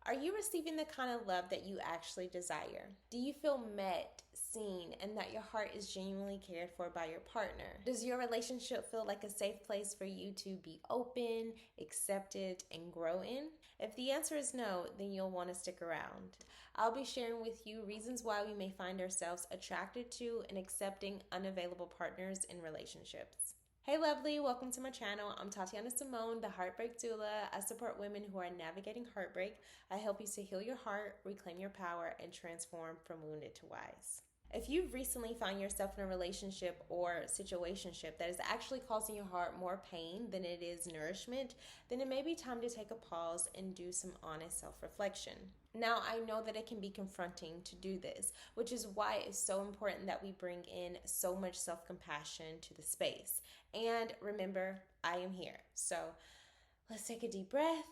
Are you receiving the kind of love that you actually desire? Do you feel met, seen, and that your heart is genuinely cared for by your partner? Does your relationship feel like a safe place for you to be open, accepted, and grow in? If the answer is no, then you'll want to stick around. I'll be sharing with you reasons why we may find ourselves attracted to and accepting unavailable partners in relationships. Hey lovely, welcome to my channel. I'm Tatiana Simone, the Heartbreak Doula. I support women who are navigating heartbreak. I help you to heal your heart, reclaim your power, and transform from wounded to wise. If you've recently found yourself in a relationship or situationship that is actually causing your heart more pain than it is nourishment, then it may be time to take a pause and do some honest self-reflection. Now, I know that it can be confronting to do this, which is why it's so important that we bring in so much self-compassion to the space. And remember, I am here. So let's take a deep breath,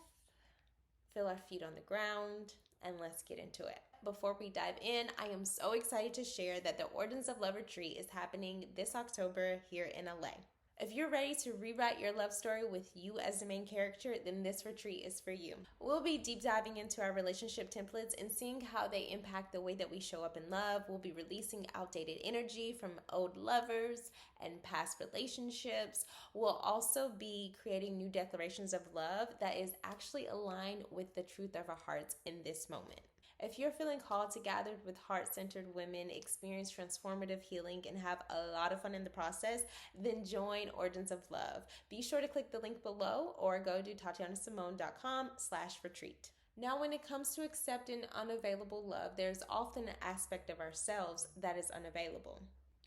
feel our feet on the ground, and let's get into it. Before we dive in, I am so excited to share that the Ordinance of Love Retreat is happening this October here in LA. If you're ready to rewrite your love story with you as the main character, then this retreat is for you. We'll be deep diving into our relationship templates and seeing how they impact the way that we show up in love. We'll be releasing outdated energy from old lovers and past relationships. We'll also be creating new declarations of love that is actually aligned with the truth of our hearts in this moment. If you're feeling called to gather with heart-centered women, experience transformative healing, and have a lot of fun in the process, then join Ordinance of Love. Be sure to click the link below or go to tatianasimone.com/retreat. Now, when it comes to accepting unavailable love, there's often an aspect of ourselves that is unavailable.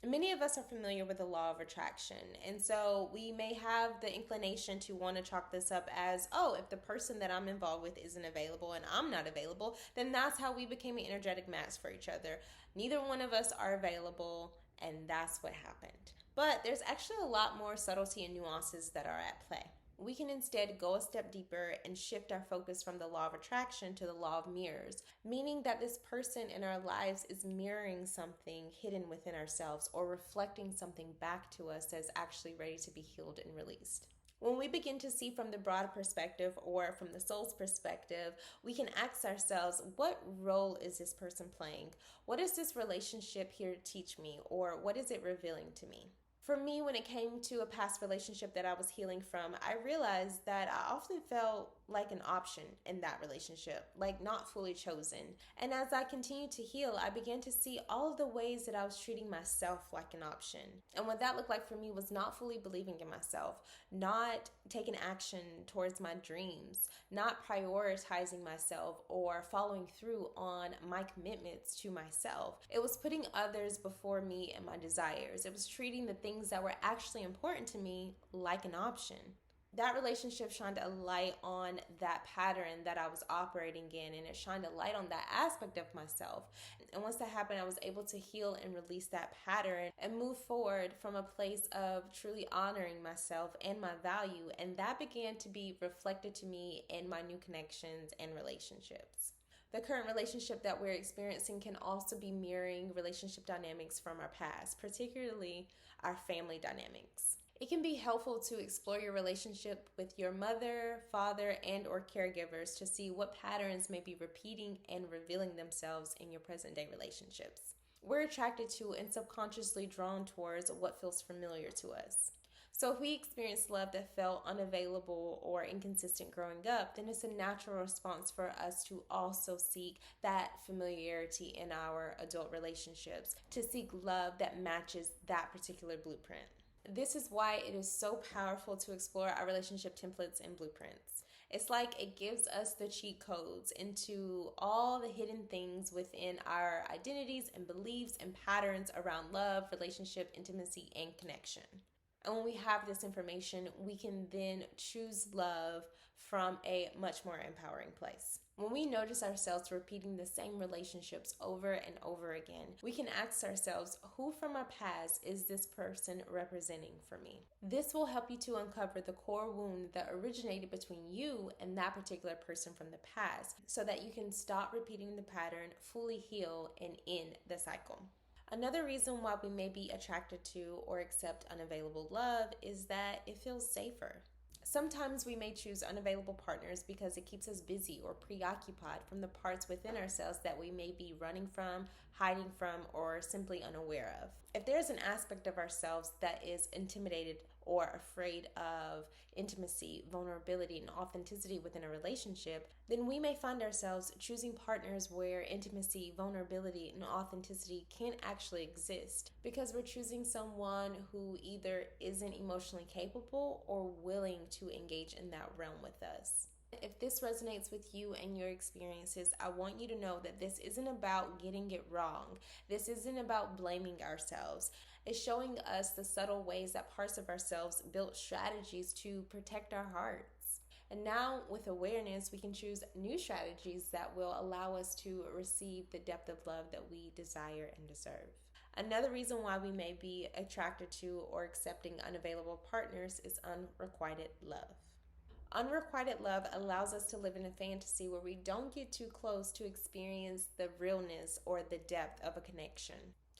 Many of us are familiar with the law of attraction, and so we may have the inclination to want to chalk this up as, oh, if the person that I'm involved with isn't available and I'm not available, then that's how we became an energetic match for each other. Neither one of us are available, and that's what happened. But there's actually a lot more subtlety and nuances that are at play. We can instead go a step deeper and shift our focus from the law of attraction to the law of mirrors, meaning that this person in our lives is mirroring something hidden within ourselves or reflecting something back to us that's actually ready to be healed and released. When we begin to see from the broad perspective or from the soul's perspective, we can ask ourselves, what role is this person playing? What is this relationship here to teach me? Or what is it revealing to me? For me, when it came to a past relationship that I was healing from, I realized that I often felt like an option in that relationship, like not fully chosen. And as I continued to heal, I began to see all of the ways that I was treating myself like an option. And what that looked like for me was not fully believing in myself, not taking action towards my dreams, not prioritizing myself or following through on my commitments to myself. It was putting others before me and my desires. It was treating the things that were actually important to me like an option. That relationship shined a light on that pattern that I was operating in, and it shined a light on that aspect of myself. And once that happened, I was able to heal and release that pattern and move forward from a place of truly honoring myself and my value. And that began to be reflected to me in my new connections and relationships. The current relationship that we're experiencing can also be mirroring relationship dynamics from our past, particularly our family dynamics. It can be helpful to explore your relationship with your mother, father, and or caregivers to see what patterns may be repeating and revealing themselves in your present-day relationships. We're attracted to and subconsciously drawn towards what feels familiar to us. So if we experience love that felt unavailable or inconsistent growing up, then it's a natural response for us to also seek that familiarity in our adult relationships, to seek love that matches that particular blueprint. This is why it is so powerful to explore our relationship templates and blueprints. It's like it gives us the cheat codes into all the hidden things within our identities and beliefs and patterns around love, relationship, intimacy, and connection. And when we have this information, we can then choose love from a much more empowering place. When we notice ourselves repeating the same relationships over and over again, we can ask ourselves, who from our past is this person representing for me? This will help you to uncover the core wound that originated between you and that particular person from the past, so that you can stop repeating the pattern, fully heal, and end the cycle. Another reason why we may be attracted to or accept unavailable love is that it feels safer. Sometimes we may choose unavailable partners because it keeps us busy or preoccupied from the parts within ourselves that we may be running from, hiding from, or simply unaware of. If there's an aspect of ourselves that is intimidated or afraid of intimacy, vulnerability, and authenticity within a relationship, then we may find ourselves choosing partners where intimacy, vulnerability, and authenticity can't actually exist because we're choosing someone who either isn't emotionally capable or willing to engage in that realm with us. If this resonates with you and your experiences, I want you to know that this isn't about getting it wrong. This isn't about blaming ourselves. It's showing us the subtle ways that parts of ourselves built strategies to protect our hearts. And now, with awareness, we can choose new strategies that will allow us to receive the depth of love that we desire and deserve. Another reason why we may be attracted to or accepting unavailable partners is unrequited love. Unrequited love allows us to live in a fantasy where we don't get too close to experience the realness or the depth of a connection.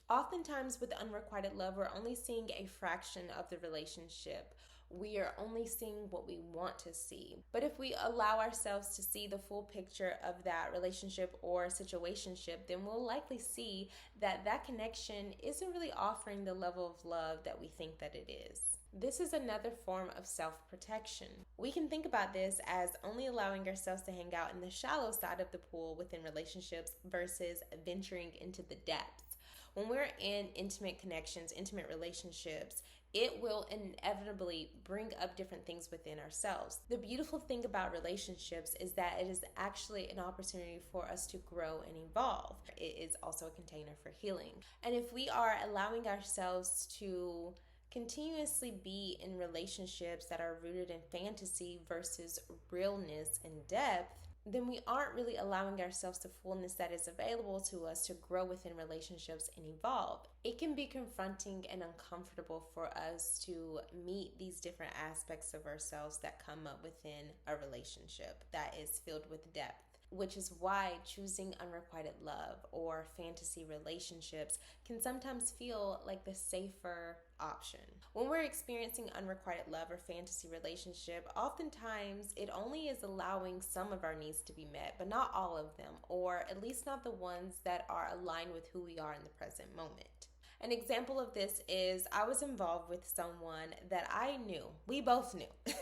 Oftentimes, with unrequited love, we're only seeing a fraction of the relationship. We are only seeing what we want to see. But if we allow ourselves to see the full picture of that relationship or situationship, then we'll likely see that that connection isn't really offering the level of love that we think that it is. This is another form of self-protection. We can think about this as only allowing ourselves to hang out in the shallow side of the pool within relationships versus venturing into the depths. When we're in intimate connections, intimate relationships, it will inevitably bring up different things within ourselves. The beautiful thing about relationships is that it is actually an opportunity for us to grow and evolve. It is also a container for healing. And if we are allowing ourselves to continuously be in relationships that are rooted in fantasy versus realness and depth, then we aren't really allowing ourselves the fullness that is available to us to grow within relationships and evolve. It can be confronting and uncomfortable for us to meet these different aspects of ourselves that come up within a relationship that is filled with depth, which is why choosing unrequited love or fantasy relationships can sometimes feel like the safer option. When we're experiencing unrequited love or fantasy relationship, oftentimes it only is allowing some of our needs to be met, but not all of them, or at least not the ones that are aligned with who we are in the present moment. An example of this is I was involved with someone that I knew, we both knew,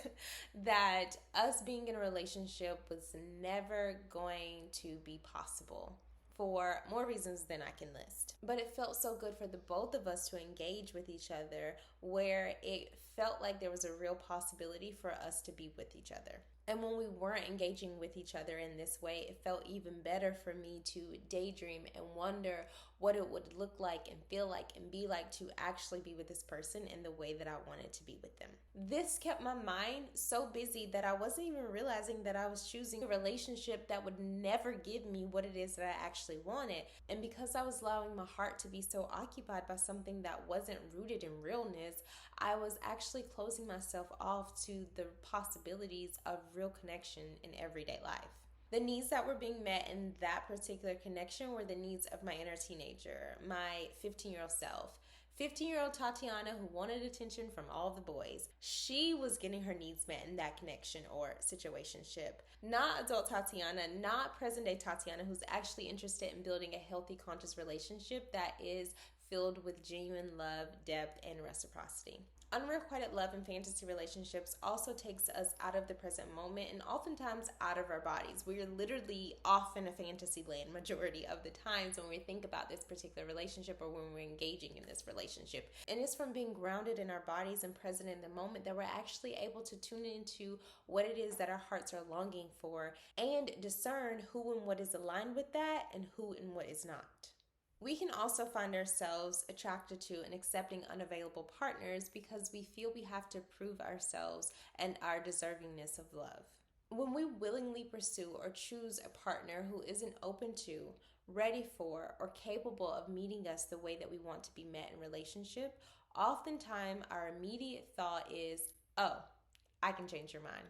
that us being in a relationship was never going to be possible for more reasons than I can list. But it felt so good for the both of us to engage with each other where it felt like there was a real possibility for us to be with each other. And when we weren't engaging with each other in this way, it felt even better for me to daydream and wonder what it would look like and feel like and be like to actually be with this person in the way that I wanted to be with them. This kept my mind so busy that I wasn't even realizing that I was choosing a relationship that would never give me what it is that I actually wanted. And because I was allowing my heart to be so occupied by something that wasn't rooted in realness, I was actually closing myself off to the possibilities of real connection in everyday life. The needs that were being met in that particular connection were the needs of my inner teenager, my 15-year-old self. 15-year-old Tatiana, who wanted attention from all the boys. She was getting her needs met in that connection or situationship. Not adult Tatiana, not present-day Tatiana, who's actually interested in building a healthy, conscious relationship that is filled with genuine love, depth, and reciprocity. Unrequited love and fantasy relationships also takes us out of the present moment and oftentimes out of our bodies. We're literally off in a fantasy land majority of the times when we think about this particular relationship or when we're engaging in this relationship. And it's from being grounded in our bodies and present in the moment that we're actually able to tune into what it is that our hearts are longing for and discern who and what is aligned with that and who and what is not. We can also find ourselves attracted to and accepting unavailable partners because we feel we have to prove ourselves and our deservingness of love. When we willingly pursue or choose a partner who isn't open to, ready for, or capable of meeting us the way that we want to be met in relationship, oftentimes our immediate thought is, oh, I can change your mind.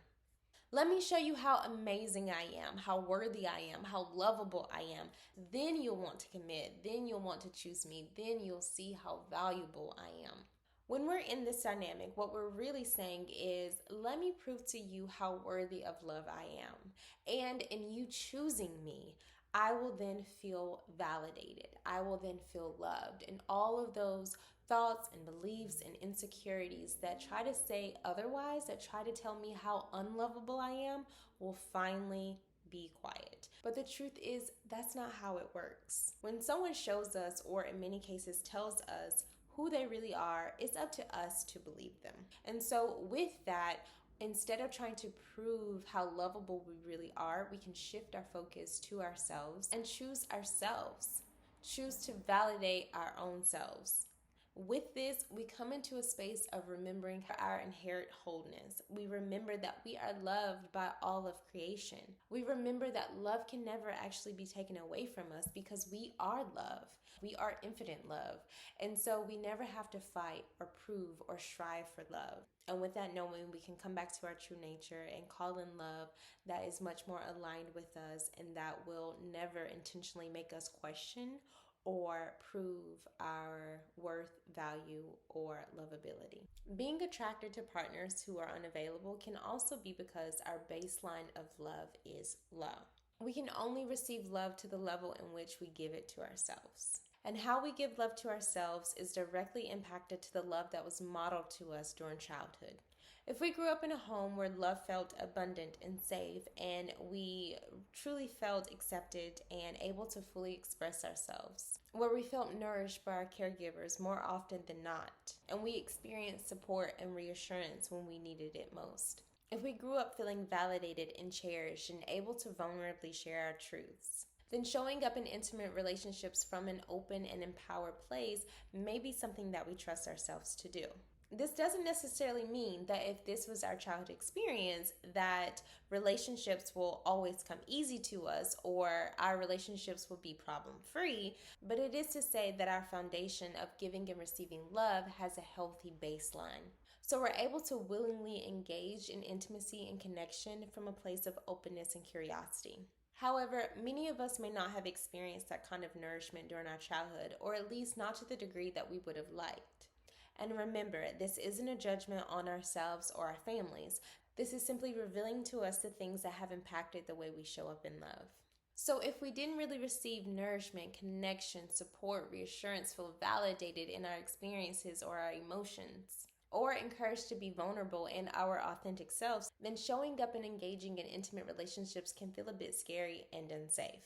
Let me show you how amazing I am, how worthy I am, how lovable I am. Then you'll want to commit. Then you'll want to choose me. Then you'll see how valuable I am. When we're in this dynamic, what we're really saying is, let me prove to you how worthy of love I am. And in you choosing me, I will then feel validated. I will then feel loved. And all of those thoughts and beliefs and insecurities that try to say otherwise, that try to tell me how unlovable I am, will finally be quiet. But the truth is, that's not how it works. When someone shows us, or in many cases tells us, who they really are, it's up to us to believe them. And so, with that, instead of trying to prove how lovable we really are, we can shift our focus to ourselves and choose ourselves. Choose to validate our own selves. With this, we come into a space of remembering our inherent wholeness. We remember that we are loved by all of creation. We remember that love can never actually be taken away from us because we are love. We are infinite love. And so we never have to fight or prove or strive for love. And with that knowing, we can come back to our true nature and call in love that is much more aligned with us and that will never intentionally make us question or prove our worth, value, or lovability. Being attracted to partners who are unavailable can also be because our baseline of love is low. We can only receive love to the level in which we give it to ourselves. And how we give love to ourselves is directly impacted to the love that was modeled to us during childhood. If we grew up in a home where love felt abundant and safe, and we truly felt accepted and able to fully express ourselves, where we felt nourished by our caregivers more often than not, and we experienced support and reassurance when we needed it most. If we grew up feeling validated and cherished and able to vulnerably share our truths, then showing up in intimate relationships from an open and empowered place may be something that we trust ourselves to do. This doesn't necessarily mean that if this was our childhood experience, that relationships will always come easy to us or our relationships will be problem-free, but it is to say that our foundation of giving and receiving love has a healthy baseline. So we're able to willingly engage in intimacy and connection from a place of openness and curiosity. However, many of us may not have experienced that kind of nourishment during our childhood, or at least not to the degree that we would have liked. And remember, this isn't a judgment on ourselves or our families. This is simply revealing to us the things that have impacted the way we show up in love. So if we didn't really receive nourishment, connection, support, reassurance, feel validated in our experiences or our emotions, or encouraged to be vulnerable in our authentic selves, then showing up and engaging in intimate relationships can feel a bit scary and unsafe.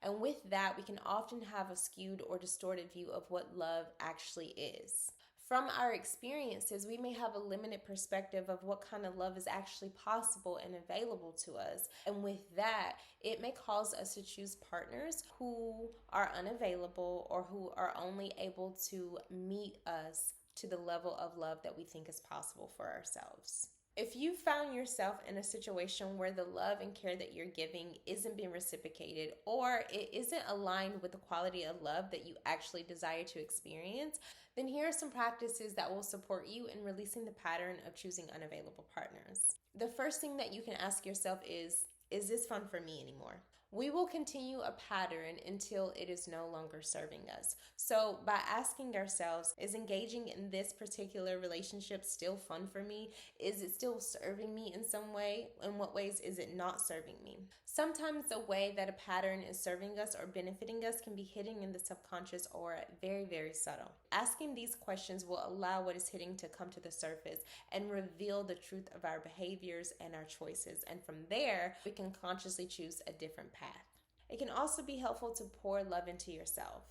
And with that, we can often have a skewed or distorted view of what love actually is. From our experiences, we may have a limited perspective of what kind of love is actually possible and available to us. And with that, it may cause us to choose partners who are unavailable or who are only able to meet us to the level of love that we think is possible for ourselves. If you found yourself in a situation where the love and care that you're giving isn't being reciprocated, or it isn't aligned with the quality of love that you actually desire to experience, then here are some practices that will support you in releasing the pattern of choosing unavailable partners. The first thing that you can ask yourself is this fun for me anymore? We will continue a pattern until it is no longer serving us. So by asking ourselves, is engaging in this particular relationship still fun for me? Is it still serving me in some way? In what ways is it not serving me? Sometimes the way that a pattern is serving us or benefiting us can be hidden in the subconscious or very, very subtle. Asking these questions will allow what is hidden to come to the surface and reveal the truth of our behaviors and our choices. And from there, we can consciously choose a different path. It can also be helpful to pour love into yourself.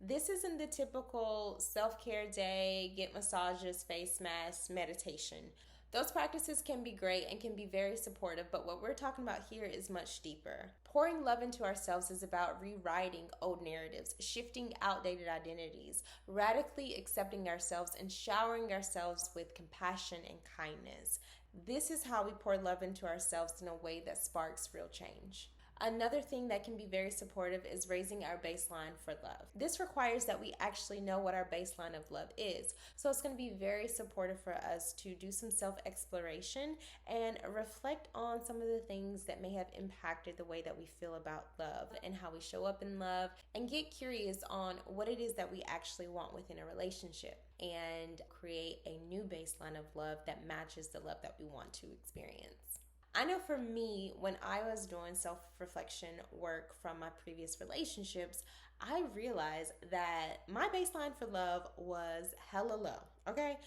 This isn't the typical self-care day, get massages, face masks, meditation. Those practices can be great and can be very supportive, but what we're talking about here is much deeper. Pouring love into ourselves is about rewriting old narratives, shifting outdated identities, radically accepting ourselves, and showering ourselves with compassion and kindness. This is how we pour love into ourselves in a way that sparks real change. Another thing that can be very supportive is raising our baseline for love. This requires that we actually know what our baseline of love is. So it's going to be very supportive for us to do some self exploration and reflect on some of the things that may have impacted the way that we feel about love and how we show up in love, and get curious on what it is that we actually want within a relationship and create a new baseline of love that matches the love that we want to experience. I know for me, when I was doing self reflection work from my previous relationships, I realized that my baseline for love was hella low, okay?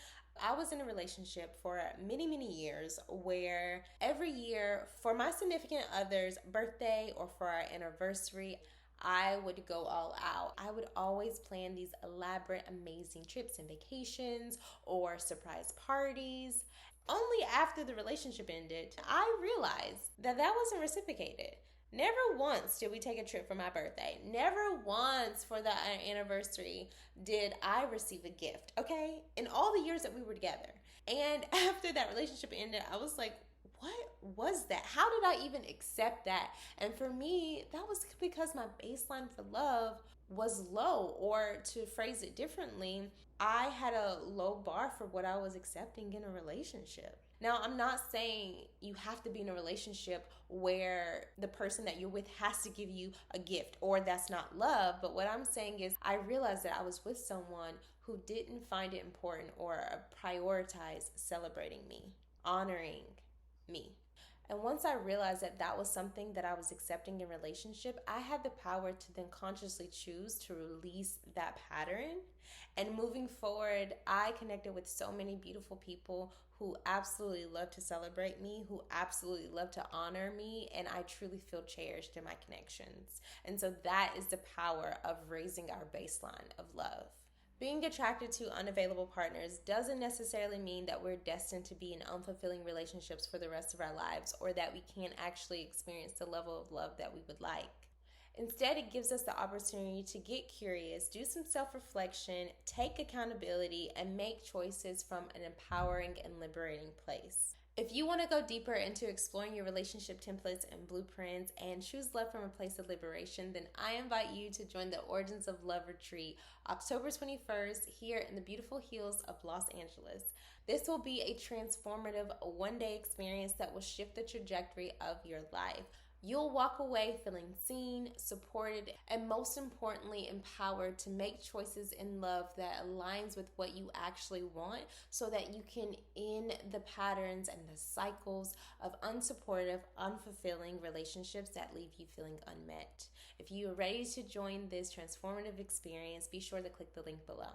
I was in a relationship for many, many years where every year for my significant other's birthday or for our anniversary, I would go all out. I would always plan these elaborate, amazing trips and vacations or surprise parties. Only after the relationship ended, I realized that that wasn't reciprocated. Never once did we take a trip for my birthday. Never once for the anniversary did I receive a gift, okay? In all the years that we were together. And after that relationship ended, I was like, what was that? How did I even accept that? And for me, that was because my baseline for love was low, or to phrase it differently, I had a low bar for what I was accepting in a relationship. Now, I'm not saying you have to be in a relationship where the person that you're with has to give you a gift or that's not love. But what I'm saying is, I realized that I was with someone who didn't find it important or prioritize celebrating me, honoring me. And once I realized that that was something that I was accepting in relationship, I had the power to then consciously choose to release that pattern. And moving forward, I connected with so many beautiful people who absolutely love to celebrate me, who absolutely love to honor me, and I truly feel cherished in my connections. And so that is the power of raising our baseline of love. Being attracted to unavailable partners doesn't necessarily mean that we're destined to be in unfulfilling relationships for the rest of our lives, or that we can't actually experience the level of love that we would like. Instead, it gives us the opportunity to get curious, do some self reflection, take accountability, and make choices from an empowering and liberating place. If you want to go deeper into exploring your relationship templates and blueprints and choose love from a place of liberation, then I invite you to join the Origins of Love Retreat October 21st here in the beautiful hills of Los Angeles. This will be a transformative one-day experience that will shift the trajectory of your life. You'll walk away feeling seen, supported, and most importantly, empowered to make choices in love that aligns with what you actually want, so that you can end the patterns and the cycles of unsupportive, unfulfilling relationships that leave you feeling unmet. If you are ready to join this transformative experience, be sure to click the link below.